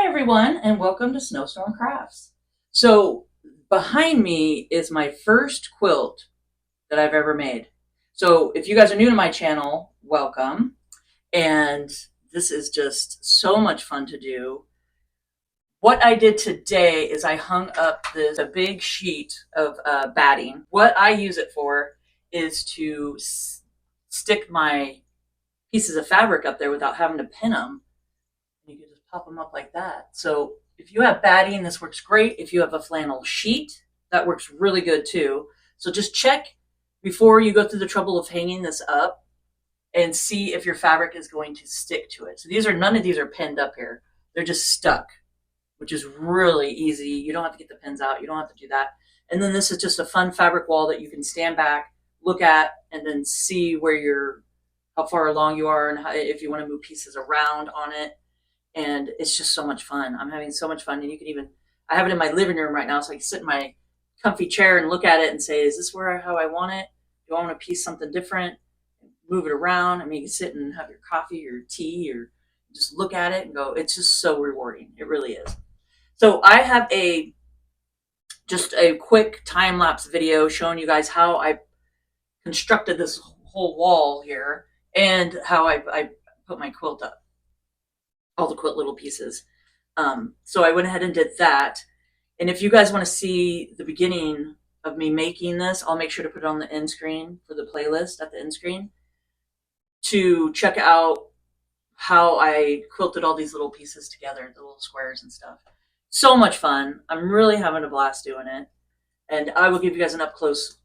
Hi everyone and welcome to Snowstorm Crafts. So behind me is my first quilt that I've ever made. So if you guys are new to my channel, welcome. And this is just so much fun to do. What I did today is I hung up a big sheet of batting. What I use it for is to stick my pieces of fabric up there without having to pin them. You can just pop them up like that. So if you have batting, this works great. If you have a flannel sheet, that works really good too. So just check before you go through the trouble of hanging this up and see if your fabric is going to stick to it. So none of these are pinned up here. They're just stuck, which is really easy. You don't have to get the pins out. You don't have to do that. And then this is just a fun fabric wall that you can stand back, look at, and then see how far along you are and if you want to move pieces around on it. And it's just so much fun. I'm having so much fun. And I have it in my living room right now, so I can sit in my comfy chair and look at it and say, is this how I want it? Do I want to piece something different? Move it around. I mean, you can sit and have your coffee or tea or just look at it and go, it's just so rewarding. It really is. So I have just a quick time-lapse video showing you guys how I constructed this whole wall here and how I put my quilt up, all the quilt little pieces. So I went ahead and did that. And if you guys want to see the beginning of me making this, I'll make sure to put it on the end screen for the playlist at the end screen to check out how I quilted all these little pieces together, the little squares and stuff. So much fun. I'm really having a blast doing it. And I will give you guys an up close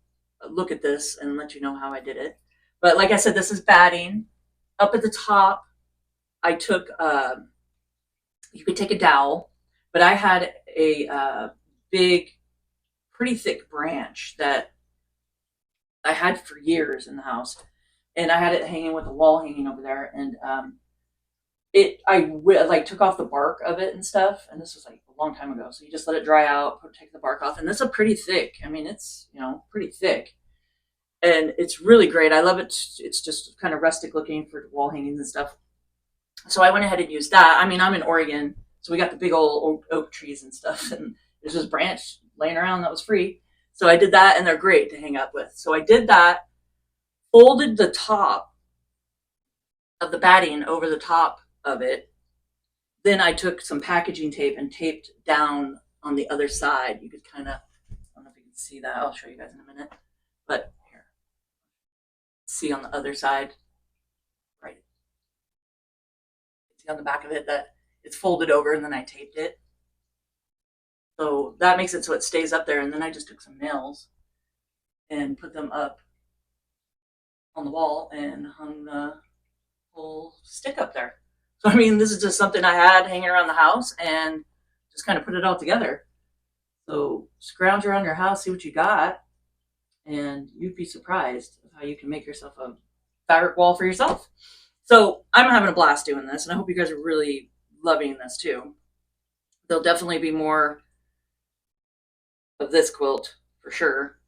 look at this and let you know how I did it. But like I said, this is batting. Up at the top, I took, you could take a dowel, but I had a big, pretty thick branch that I had for years in the house. And I had it hanging with the wall hanging over there. And I took off the bark of it and stuff. And this was like a long time ago. So you just let it dry out, take the bark off. And this is pretty thick. I mean, it's, pretty thick. And it's really great. I love it. It's just kind of rustic looking for wall hangings and stuff. So I went ahead and used that. I mean, I'm in Oregon, so we got the big old oak trees and stuff. And there's this branch laying around that was free. So I did that, and they're great to hang up with. So I did that, folded the top of the batting over the top of it. Then I took some packaging tape and taped down on the other side. You could kind of, I don't know if you can see that. I'll show you guys in a minute. But here, see on the other side, right? See on the back of it that it's folded over, and then I taped it. So that makes it so it stays up there. And then I just took some nails and put them up on the wall and hung the whole stick up there. So, I mean, this is just something I had hanging around the house and just kind of put it all together. So scrounge around your house, see what you got, and you'd be surprised how you can make yourself a fabric wall for yourself. So I'm having a blast doing this, and I hope you guys are really loving this too. There'll definitely be more of this quilt for sure.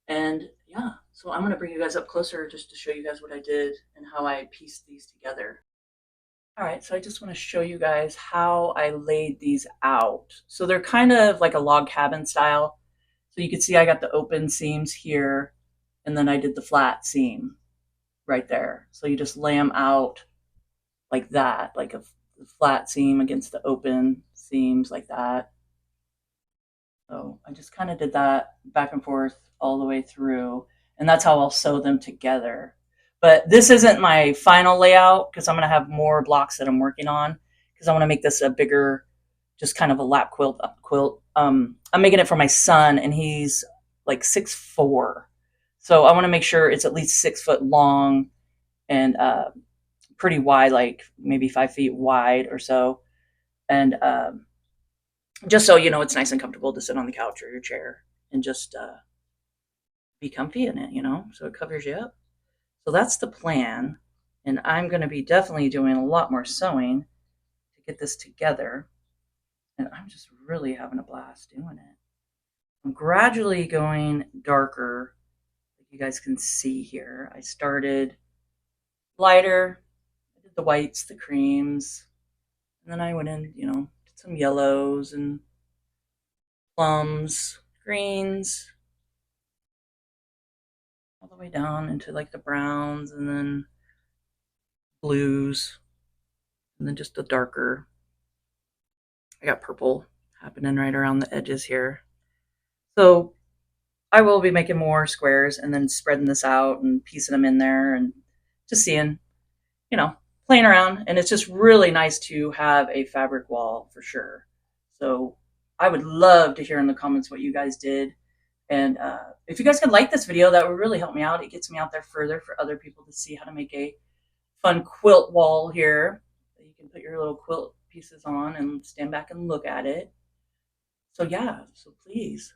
And yeah, so I'm going to bring you guys up closer just to show you guys what I did and how I pieced these together. All right, so I just want to show you guys how I laid these out. So they're kind of like a log cabin style. So you can see I got the open seams here, and then I did the flat seam right there. So you just lay them out like that, like a flat seam against the open seams like that. So I just kind of did that back and forth all the way through, and that's how I'll sew them together. But this isn't my final layout because I'm going to have more blocks that I'm working on because I want to make this a bigger, just kind of a lap quilt. I'm making it for my son, and he's like 6'4". So I want to make sure it's at least 6 foot long and pretty wide, like maybe 5 feet wide or so. And just so you know, it's nice and comfortable to sit on the couch or your chair and just be comfy in it, so it covers you up. So that's the plan. And I'm going to be definitely doing a lot more sewing to get this together. And I'm just really having a blast doing it. I'm gradually going darker, like you guys can see here. I started lighter. I did the whites, the creams, And then I went in, you know, did some yellows and plums, greens, all the way down into like the browns and then blues, and then just a darker. I got purple happening right around the edges here. So I will be making more squares and then spreading this out and piecing them in there and just seeing, you know, playing around. And it's just really nice to have a fabric wall for sure. So I would love to hear in the comments what you guys did. And if you guys could like this video, that would really help me out. It gets me out there further for other people to see how to make a fun quilt wall here that you can put your little quilt pieces on and stand back and look at it. So yeah, so please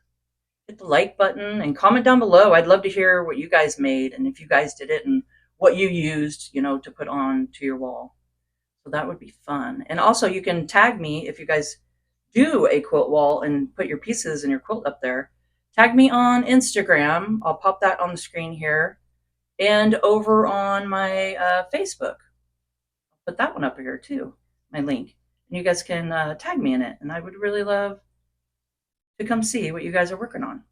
hit the like button and comment down below. I'd love to hear what you guys made and if you guys did it and what you used, you know, to put on to your wall. So that would be fun. And also you can tag me if you guys do a quilt wall and put your pieces and your quilt up there. Tag me on Instagram. I'll pop that on the screen here and over on my Facebook. I'll put that one up here too, my link. And you guys can tag me in it. And I would really love to come see what you guys are working on.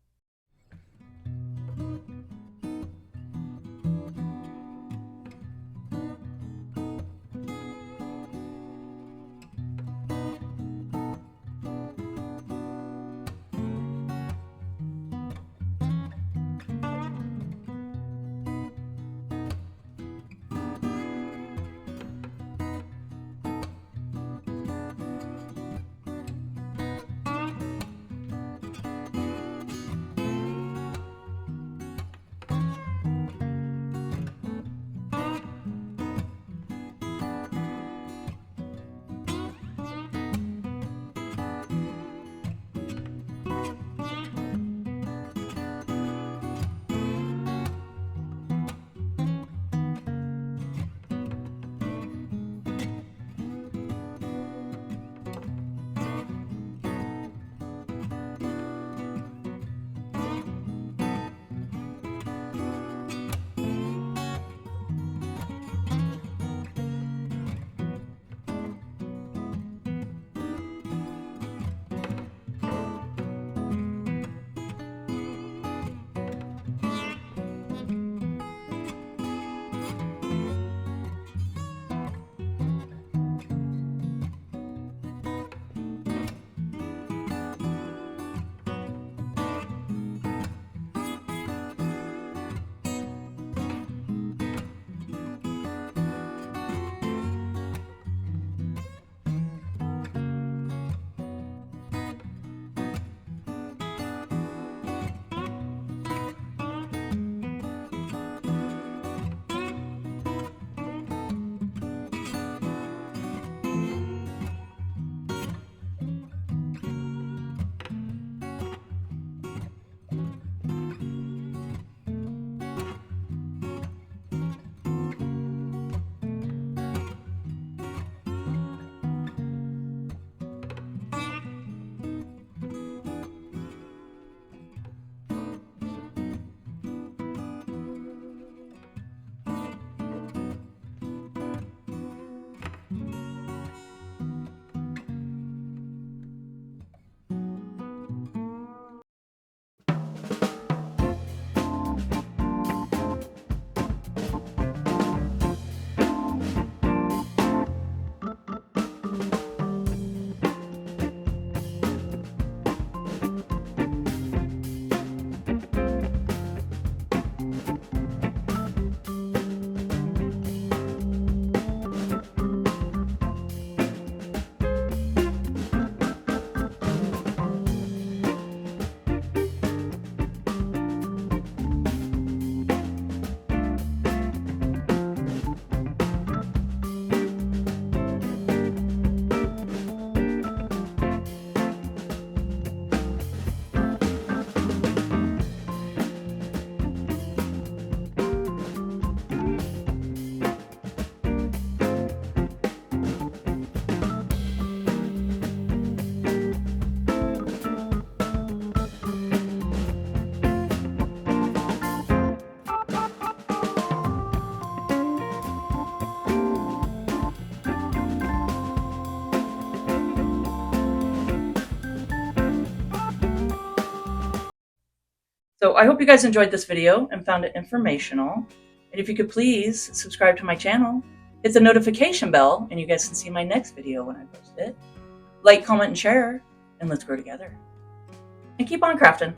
So I hope you guys enjoyed this video and found it informational. And if you could please subscribe to my channel, hit the notification bell, and you guys can see my next video when I post it. Like, comment, and share, and let's grow together. And keep on crafting.